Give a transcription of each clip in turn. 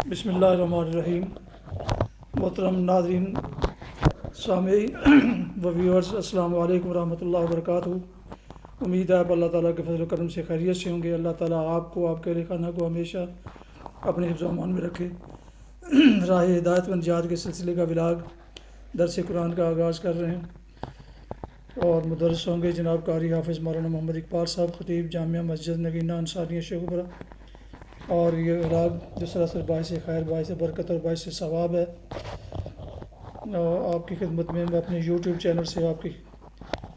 بسم اللہ الرحمن الرحیم۔ محترم ناظرین، سامعین و ویورز، السلام علیکم ورحمۃ اللہ وبرکاتہ۔ امید ہے آپ اللہ تعالیٰ کے فضل و کرم سے خیریت سے ہوں گے۔ اللہ تعالیٰ آپ کو، آپ کے اہل خانہ کو ہمیشہ اپنے حفظ و امان میں رکھے۔ راہ ہدایت و نجات کے سلسلے کا ولاگ درس قرآن کا آغاز کر رہے ہیں، اور مدرس ہوں گے جناب قاری حافظ مولانا محمد اقبال صاحب، خطیب جامعہ مسجد نگینہ انصاریہ شیخوپورہ۔ اور یہ ولاگ جو سراسر باعث خیر، باعث برکت اور باعث ثواب ہے، آپ کی خدمت میں اپنے یوٹیوب چینل سے آپ کی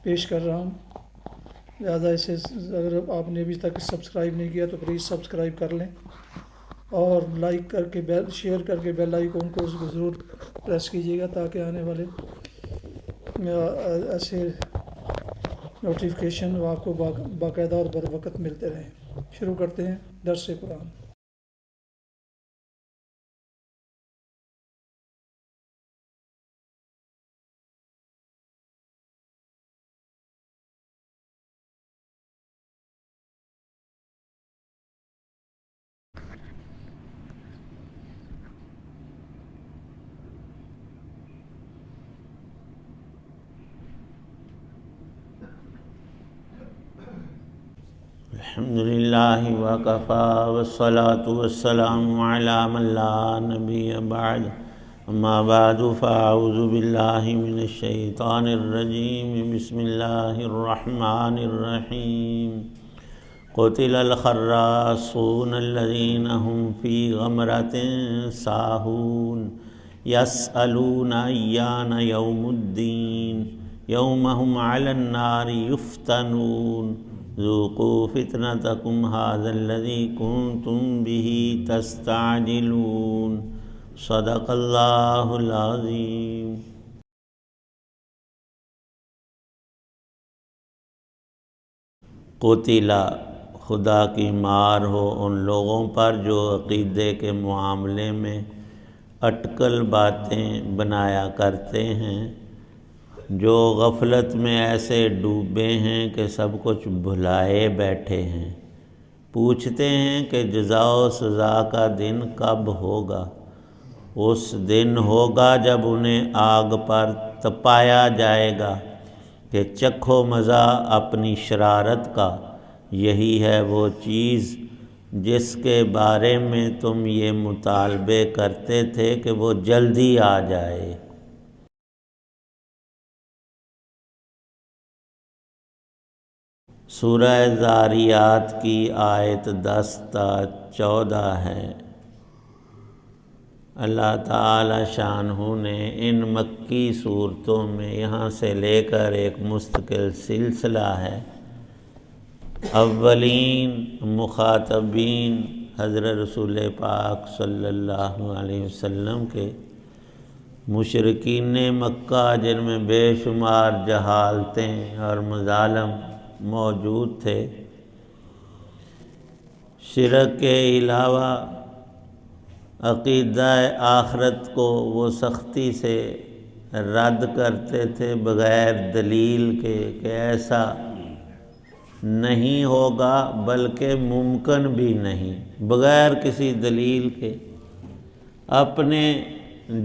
پیش کر رہا ہوں۔ لہٰذا اسے اگر آپ نے ابھی تک سبسکرائب نہیں کیا تو پلیز سبسکرائب کر لیں، اور لائک کر کے شیئر کر کے بیل آئیکن کو ضرور پریس کیجیے گا، تاکہ آنے والے ایسے نوٹیفیکیشن آپ کو باقاعدہ اور بر وقت ملتے رہیں۔ شروع کرتے ہیں درس قرآن۔ الحمدللہ وکفیٰ والصلاة والسلام علی من لا نبی بعد، اما بعد فاعوذ باللہ من الشیطان الرجیم، بسم اللہ الرحمن الرحیم۔ قتل الخراصون الذین هم فی غمرۃ ساہون، یسألون ایان یوم الدین، یوم هم علی النار یفتنون، ذوقوا فتنتکم ھذا الذی کنتم بہ تستعجلون۔ صدق اللہ العظیم۔ قتلا، خدا کی مار ہو ان لوگوں پر جو عقیدے کے معاملے میں اٹکل باتیں بنایا کرتے ہیں، جو غفلت میں ایسے ڈوبے ہیں کہ سب کچھ بھلائے بیٹھے ہیں۔ پوچھتے ہیں کہ جزا و سزا کا دن کب ہوگا؟ اس دن ہوگا جب انہیں آگ پر تپایا جائے گا کہ چکھو مزہ اپنی شرارت کا، یہی ہے وہ چیز جس کے بارے میں تم یہ مطالبے کرتے تھے کہ وہ جلدی آ جائے۔ سورہ ذاریات کی آیت 10 تا 14 ہے۔ اللہ تعالی شانہ نے ان مکی صورتوں میں یہاں سے لے کر ایک مستقل سلسلہ ہے۔ اولین مخاطبین حضرت رسول پاک صلی اللہ علیہ وسلم کے مشرکین مکہ، جن میں بے شمار جہالتیں اور مظالم موجود تھے۔ شرک کے علاوہ عقیدہ آخرت کو وہ سختی سے رد کرتے تھے، بغیر دلیل کے کہ ایسا نہیں ہوگا، بلکہ ممکن بھی نہیں۔ بغیر کسی دلیل کے اپنے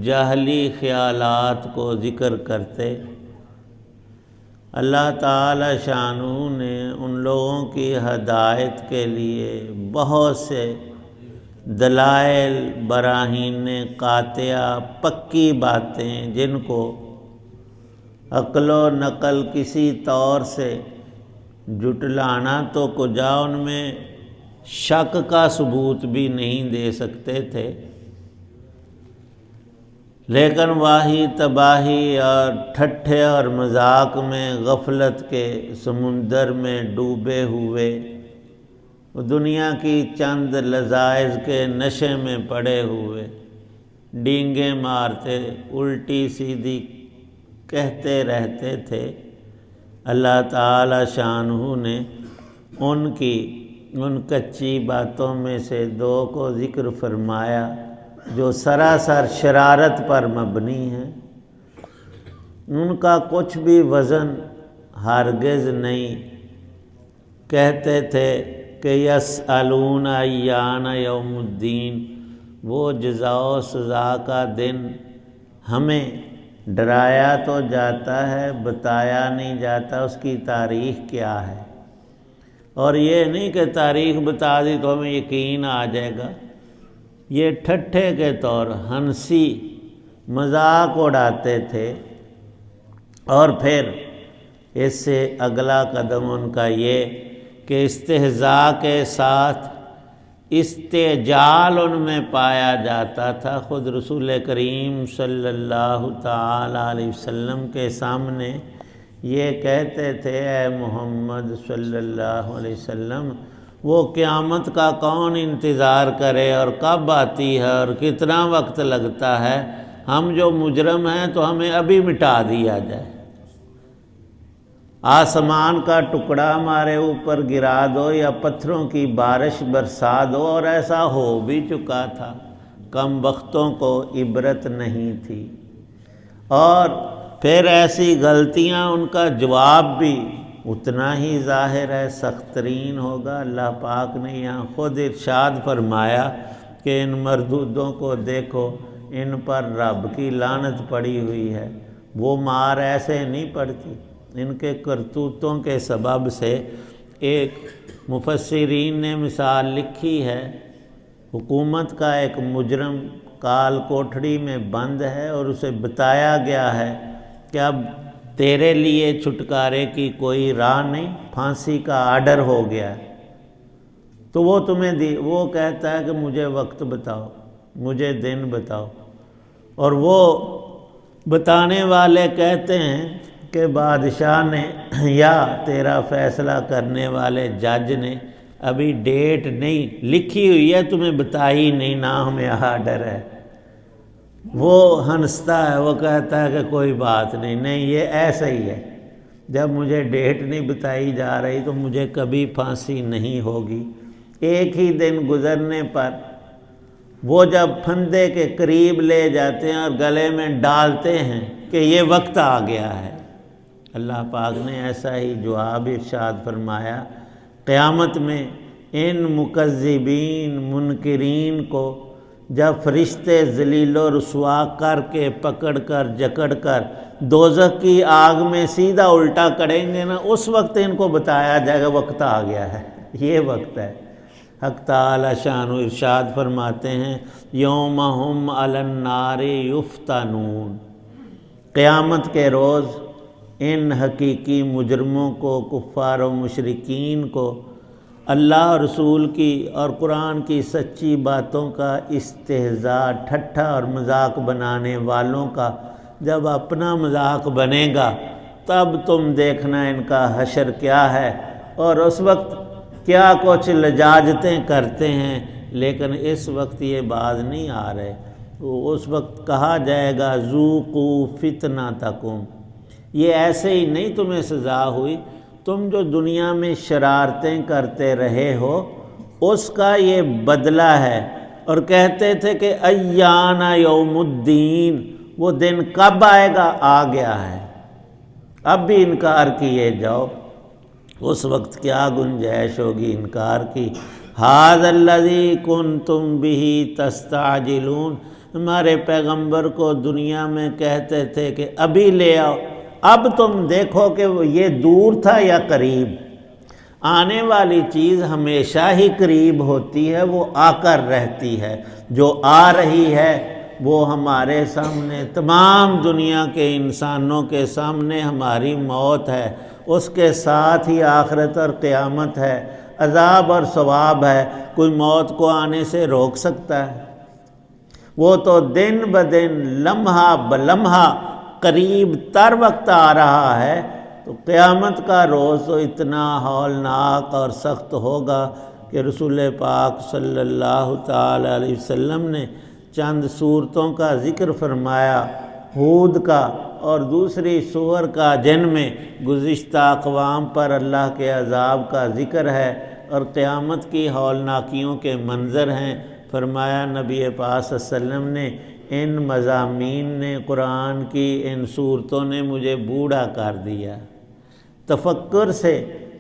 جاہلی خیالات کو ذکر کرتے۔ اللہ تعالی شانہ نے ان لوگوں کی ہدایت کے لیے بہت سے دلائل، براہین قاطعہ، پکی باتیں، جن کو عقل و نقل کسی طور سے جھٹلانا تو کجا ان میں شک کا ثبوت بھی نہیں دے سکتے تھے، لیکن واہی تباہی اور ٹھٹھے اور مذاق میں غفلت کے سمندر میں ڈوبے ہوئے، دنیا کی چند لذائذ کے نشے میں پڑے ہوئے، ڈینگیں مارتے، الٹی سیدھی کہتے رہتے تھے۔ اللہ تعالی شانہ نے ان کی ان کچی باتوں میں سے دو کو ذکر فرمایا جو سراسر شرارت پر مبنی ہیں۔ ان کا کچھ بھی وزن ہرگز نہیں۔ کہتے تھے کہ یسألون ایان یوم الدین، وہ جزا و سزا کا دن ہمیں ڈرایا تو جاتا ہے، بتایا نہیں جاتا اس کی تاریخ کیا ہے۔ اور یہ نہیں کہ تاریخ بتا دی تو ہمیں یقین آ جائے گا، یہ ٹھٹھے کے طور ہنسی مذاق اڑاتے تھے۔ اور پھر اس سے اگلا قدم ان کا یہ کہ استہزاء کے ساتھ استعجال ان میں پایا جاتا تھا۔ خود رسول کریم صلی اللہ تعالی علیہ وسلم کے سامنے یہ کہتے تھے، اے محمد صلی اللہ علیہ وسلم، وہ قیامت کا کون انتظار کرے اور کب آتی ہے اور کتنا وقت لگتا ہے؟ ہم جو مجرم ہیں تو ہمیں ابھی مٹا دیا جائے، آسمان کا ٹکڑا ہمارے اوپر گرا دو یا پتھروں کی بارش برسا دو۔ اور ایسا ہو بھی چکا تھا، کم بختوں کو عبرت نہیں تھی۔ اور پھر ایسی غلطیاں ان کا جواب بھی اتنا ہی ظاہر ہے، سخت ترین ہوگا۔ اللہ پاک نے یہاں خود ارشاد فرمایا کہ ان مردودوں کو دیکھو، ان پر رب کی لعنت پڑی ہوئی ہے۔ وہ مار ایسے نہیں پڑتی، ان کے کرتوتوں کے سبب سے۔ ایک مفسرین نے مثال لکھی ہے، حکومت کا ایک مجرم کال کوٹھڑی میں بند ہے اور اسے بتایا گیا ہے کہ اب تیرے لیے چھٹکارے کی کوئی راہ نہیں، پھانسی کا آرڈر ہو گیا ہے۔ تو وہ وہ کہتا ہے کہ مجھے وقت بتاؤ، مجھے دن بتاؤ۔ اور وہ بتانے والے کہتے ہیں کہ بادشاہ نے یا تیرا فیصلہ کرنے والے جج نے ابھی ڈیٹ نہیں لکھی ہوئی ہے، تمہیں بتائی نہیں، نہ ہمیں آرڈر ہے۔ وہ ہنستا ہے، وہ کہتا ہے کہ کوئی بات نہیں، نہیں یہ ایسا ہی ہے، جب مجھے ڈیٹ نہیں بتائی جا رہی تو مجھے کبھی پھانسی نہیں ہوگی۔ ایک ہی دن گزرنے پر وہ جب پھندے کے قریب لے جاتے ہیں اور گلے میں ڈالتے ہیں کہ یہ وقت آ گیا ہے، اللہ پاک نے ایسا ہی جواب ارشاد فرمایا۔ قیامت میں ان مکذبین منکرین کو جب فرشتے ذلیل و رسوا کر کے پکڑ کر جکڑ کر دوزخ کی آگ میں سیدھا الٹا کریں گے نا، اس وقت ان کو بتایا جائے گا وقت آ گیا ہے، یہ وقت ہے۔ حق تعالی شان ارشاد فرماتے ہیں، یوم ہم علی النار یفتنون، قیامت کے روز ان حقیقی مجرموں کو، کفار و مشرکین کو اللہ اور رسول کی اور قرآن کی سچی باتوں کا استہزاء، ٹھٹھا اور مذاق بنانے والوں کا جب اپنا مذاق بنے گا، تب تم دیکھنا ان کا حشر کیا ہے اور اس وقت کیا کچھ لجاجتیں کرتے ہیں۔ لیکن اس وقت یہ باز نہیں آ رہے، اس وقت کہا جائے گا ذوقوا فتنتکم، یہ ایسے ہی نہیں تمہیں سزا ہوئی، تم جو دنیا میں شرارتیں کرتے رہے ہو اس کا یہ بدلہ ہے۔ اور کہتے تھے کہ ایان یوم الدین، وہ دن کب آئے گا؟ آ گیا ہے، اب بھی انکار کیے جاؤ، اس وقت کیا گنجائش ہوگی انکار کی۔ ھذا الذی کنتم بہ تستعجلون، ہمارے پیغمبر کو دنیا میں کہتے تھے کہ ابھی لے آؤ، اب تم دیکھو کہ یہ دور تھا یا قریب۔ آنے والی چیز ہمیشہ ہی قریب ہوتی ہے، وہ آ کر رہتی ہے، جو آ رہی ہے وہ ہمارے سامنے، تمام دنیا کے انسانوں کے سامنے ہماری موت ہے، اس کے ساتھ ہی آخرت اور قیامت ہے، عذاب اور ثواب ہے۔ کوئی موت کو آنے سے روک سکتا ہے؟ وہ تو دن بدن، لمحہ بلمحہ قریب تر وقت آ رہا ہے۔ تو قیامت کا روز تو اتنا ہولناک اور سخت ہوگا کہ رسول پاک صلی اللہ تعالی علیہ وسلم نے چند صورتوں کا ذکر فرمایا، ہود کا اور دوسری سور کا، جن میں گزشتہ اقوام پر اللہ کے عذاب کا ذکر ہے اور قیامت کی ہولناکیوں کے منظر ہیں۔ فرمایا نبی پاک صلی اللہ علیہ وسلم نے، ان مضامین نے، قرآن کی ان صورتوں نے مجھے بوڑھا کر دیا، تفکر سے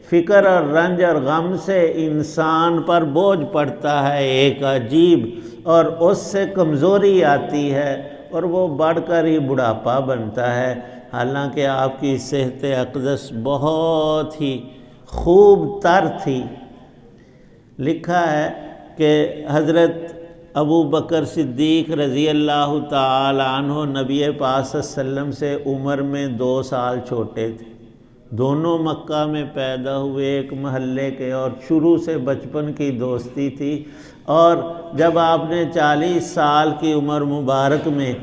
فکر اور رنج اور غم سے انسان پر بوجھ پڑتا ہے ایک عجیب، اور اس سے کمزوری آتی ہے اور وہ بڑھ کر ہی بڑھاپا بنتا ہے، حالانکہ آپ کی صحت اقدس بہت ہی خوب تر تھی۔ لکھا ہے کہ حضرت ابو بکر صدیق رضی اللہ تعالی عنہ نبی پاک صلی اللہ علیہ وسلم سے عمر میں 2 سال چھوٹے تھے، دونوں مکہ میں پیدا ہوئے، ایک محلے کے، اور شروع سے بچپن کی دوستی تھی، اور جب آپ نے 40 سال کی عمر مبارک میں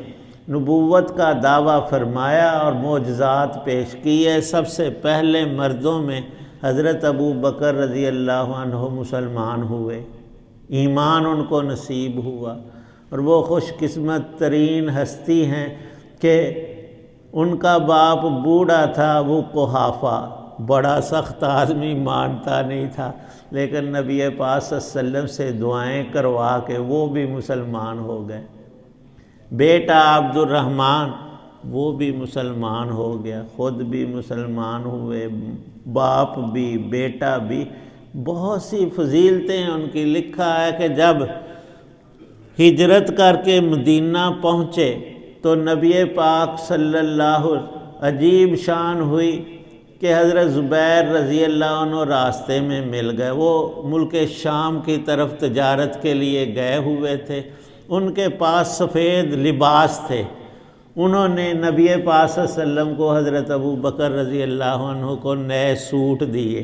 نبوت کا دعویٰ فرمایا اور معجزات پیش کیے، سب سے پہلے مردوں میں حضرت ابو بکر رضی اللہ عنہ مسلمان ہوئے، ایمان ان کو نصیب ہوا، اور وہ خوش قسمت ترین ہستی ہیں کہ ان کا باپ بوڑھا تھا، وہ قحافہ، بڑا سخت آدمی، مانتا نہیں تھا، لیکن نبی پاک صلی اللہ علیہ وسلم سے دعائیں کروا کے وہ بھی مسلمان ہو گئے۔ بیٹا عبد الرحمن وہ بھی مسلمان ہو گیا، خود بھی مسلمان ہوئے، باپ بھی بیٹا بھی، بہت سی فضیلتیں ان کی۔ لکھا ہے کہ جب ہجرت کر کے مدینہ پہنچے تو نبی پاک صلی اللہ عجیب شان ہوئی کہ حضرت زبیر رضی اللہ عنہ راستے میں مل گئے، وہ ملک شام کی طرف تجارت کے لیے گئے ہوئے تھے، ان کے پاس سفید لباس تھے، انہوں نے نبی پاک صلی اللہ علیہ وسلم کو، حضرت ابو بکر رضی اللہ عنہ کو نئے سوٹ دیے،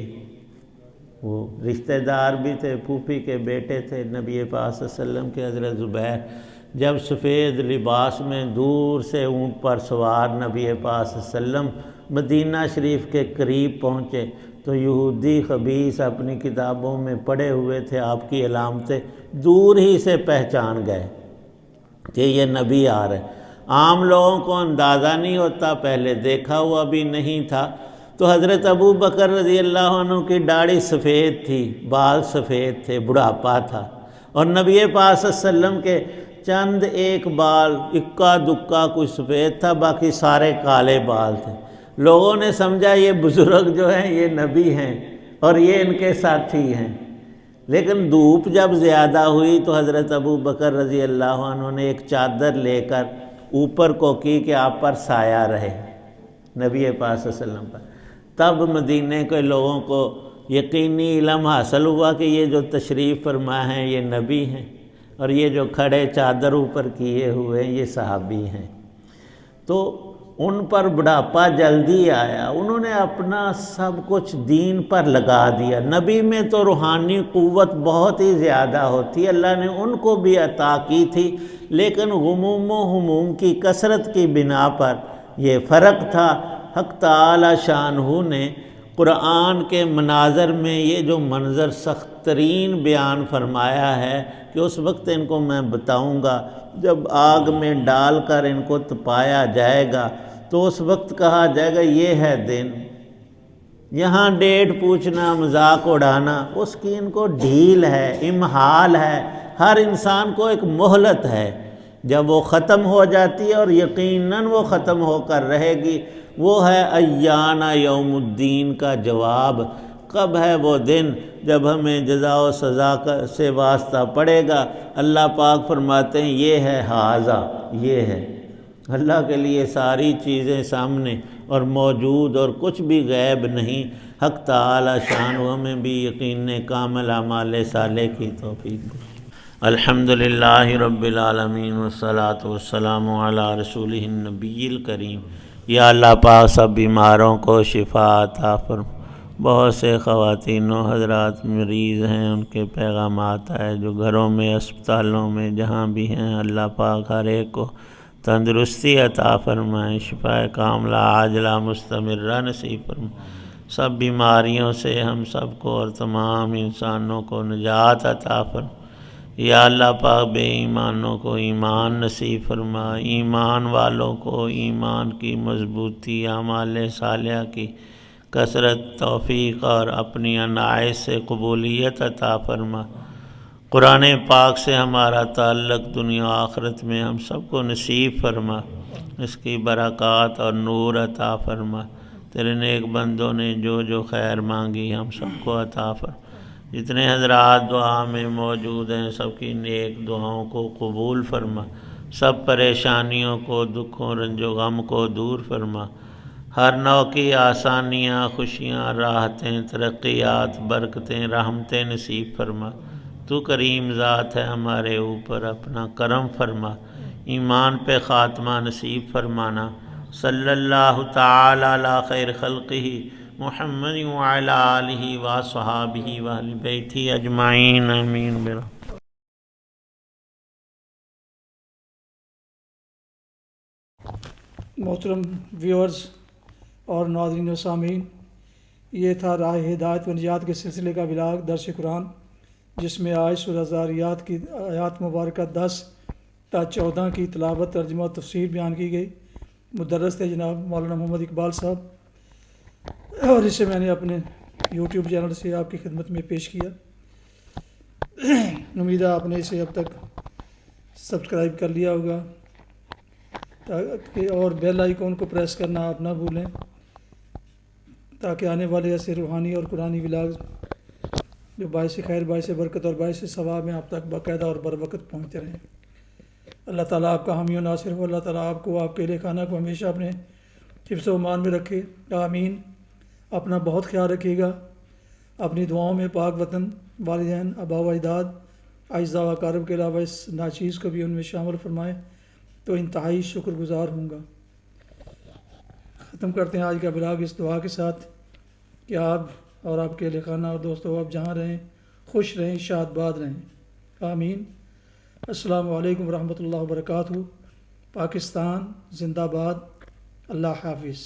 وہ رشتہ دار بھی تھے، پھوپھی کے بیٹے تھے نبی پاک صلی اللہ علیہ وسلم کے حضرت زبیر۔ جب سفید لباس میں دور سے اونٹ پر سوار نبی پاک صلی اللہ علیہ وسلم مدینہ شریف کے قریب پہنچے تو یہودی خبیث اپنی کتابوں میں پڑھے ہوئے تھے آپ کی علامتیں، دور ہی سے پہچان گئے کہ یہ نبی آ رہے۔ عام لوگوں کو اندازہ نہیں ہوتا، پہلے دیکھا ہوا بھی نہیں تھا، تو حضرت ابو بکر رضی اللہ عنہ کی داڑھی سفید تھی، بال سفید تھے، بڑھاپا تھا، اور نبی پاک صلی اللہ علیہ وسلم کے چند ایک بال اکا دکا کچھ سفید تھا، باقی سارے کالے بال تھے۔ لوگوں نے سمجھا یہ بزرگ جو ہیں یہ نبی ہیں اور یہ ان کے ساتھی ہیں، لیکن دھوپ جب زیادہ ہوئی تو حضرت ابو بکر رضی اللہ عنہ نے ایک چادر لے کر اوپر کو کی کہ آپ پر سایہ رہے، نبی پاک صلی اللہ علیہ وسلم پر۔ تب مدینے کے لوگوں کو یقینی علم حاصل ہوا کہ یہ جو تشریف فرما ہیں یہ نبی ہیں، اور یہ جو کھڑے چادر اوپر کیے ہوئے یہ صحابی ہیں۔ تو ان پر بڑھاپا جلدی آیا، انہوں نے اپنا سب کچھ دین پر لگا دیا۔ نبی میں تو روحانی قوت بہت ہی زیادہ ہوتی، اللہ نے ان کو بھی عطا کی تھی، لیکن غموم و ہموم کی کثرت کی بنا پر یہ فرق تھا۔ حق تعالی شانہ نے قرآن کے مناظر میں یہ جو منظر سخت ترین بیان فرمایا ہے کہ اس وقت ان کو میں بتاؤں گا جب آگ میں ڈال کر ان کو تپایا جائے گا تو اس وقت کہا جائے گا یہ ہے دن، یہاں ڈیٹ پوچھنا، مذاق اڑانا، اس کی ان کو ڈھیل ہے، امہال ہے، ہر انسان کو ایک مہلت ہے، جب وہ ختم ہو جاتی ہے اور یقیناً وہ ختم ہو کر رہے گی، وہ ہے ایان یوم الدین کا جواب۔ کب ہے وہ دن جب ہمیں جزا و سزا سے واسطہ پڑے گا؟ اللہ پاک فرماتے ہیں یہ ہے حاضہ، یہ ہے۔ اللہ کے لیے ساری چیزیں سامنے اور موجود، اور کچھ بھی غیب نہیں۔ حق تعالی شانہ ہمیں بھی یقین کامل اعمال صالح کی توفیق دے۔ الحمدللہ رب العالمین والصلاة والسلام علی رسولہ النبی الکریم۔ یا اللہ پاک سب بیماروں کو شفا عطا فرما۔ بہت سے خواتین و حضرات مریض ہیں، ان کے پیغامات آئے جو گھروں میں، اسپتالوں میں، جہاں بھی ہیں، اللہ پاک ہر ایک کو تندرستی عطا فرمائے، شفا کاملہ عاجلہ مستمرہ نصیب فرمائے۔ سب بیماریوں سے ہم سب کو اور تمام انسانوں کو نجات عطا فرمائے۔ یا اللہ پاک بے ایمانوں کو ایمان نصیب فرما، ایمان والوں کو ایمان کی مضبوطی، اعمال صالحہ کی کثرت، توفیق اور اپنی عنایت سے قبولیت عطا فرما۔ قرآن پاک سے ہمارا تعلق دنیا و آخرت میں ہم سب کو نصیب فرما، اس کی برکات اور نور عطا فرما۔ تیرے نیک بندوں نے جو جو خیر مانگی ہم سب کو عطا فرما۔ جتنے حضرات دعا میں موجود ہیں سب کی نیک دعاؤں کو قبول فرما، سب پریشانیوں کو، دکھوں، رنج و غم کو دور فرما، ہر نوع کی آسانیاں، خوشیاں، راحتیں، ترقیات، برکتیں، رحمتیں نصیب فرما۔ تو کریم ذات ہے، ہمارے اوپر اپنا کرم فرما، ایمان پہ خاتمہ نصیب فرمانا۔ صلی اللہ تعالی علی خیر خلقہ محمد وعلی آلہ وصحابہ واہل بیتہ اجمعین، آمین برحمتہ۔ محترم ویورز اور ناظرین و سامعین، یہ تھا راہ ہدایت و نجات کے سلسلے کا ولاگ درس قرآن، جس میں آج سورہ ذاریات کی آیات مبارکہ 10 تا 14 کی تلاوت، ترجمہ و تفسیر بیان کی گئی۔ مدرس تھے جناب مولانا محمد اقبال صاحب، اور اسے میں نے اپنے یوٹیوب چینل سے آپ کی خدمت میں پیش کیا۔ امید ہے آپ نے اسے اب تک سبسکرائب کر لیا ہوگا، تاکہ اور بیل آئیکن کو پریس کرنا آپ نہ بھولیں، تاکہ آنے والے ایسے روحانی اور قرآنی ولاگ جو باعث خیر، باعث برکت اور باعث ثواب میں آپ تک باقاعدہ اور بر وقت پہنچتے رہیں۔ اللہ تعالیٰ آپ کا حامی و ناصر ہو، اللہ تعالیٰ آپ کو، آپ کے اہل خانہ کو ہمیشہ اپنے حفظ و امان میں رکھے، آمین۔ اپنا بہت خیال رکھیے گا، اپنی دعاؤں میں پاک وطن، والدین، آباء و اجداد، اعزاء و اقارب کے علاوہ اس ناچیز کو بھی ان میں شامل فرمائیں تو انتہائی شکر گزار ہوں گا۔ ختم کرتے ہیں آج کا بلاگ اس دعا کے ساتھ کہ آپ اور آپ کے اہل خانہ اور دوستوں آپ جہاں رہیں خوش رہیں، شاد باد رہیں، آمین۔ السلام علیکم ورحمۃ اللہ وبرکاتہ۔ پاکستان زندہ باد، اللہ حافظ۔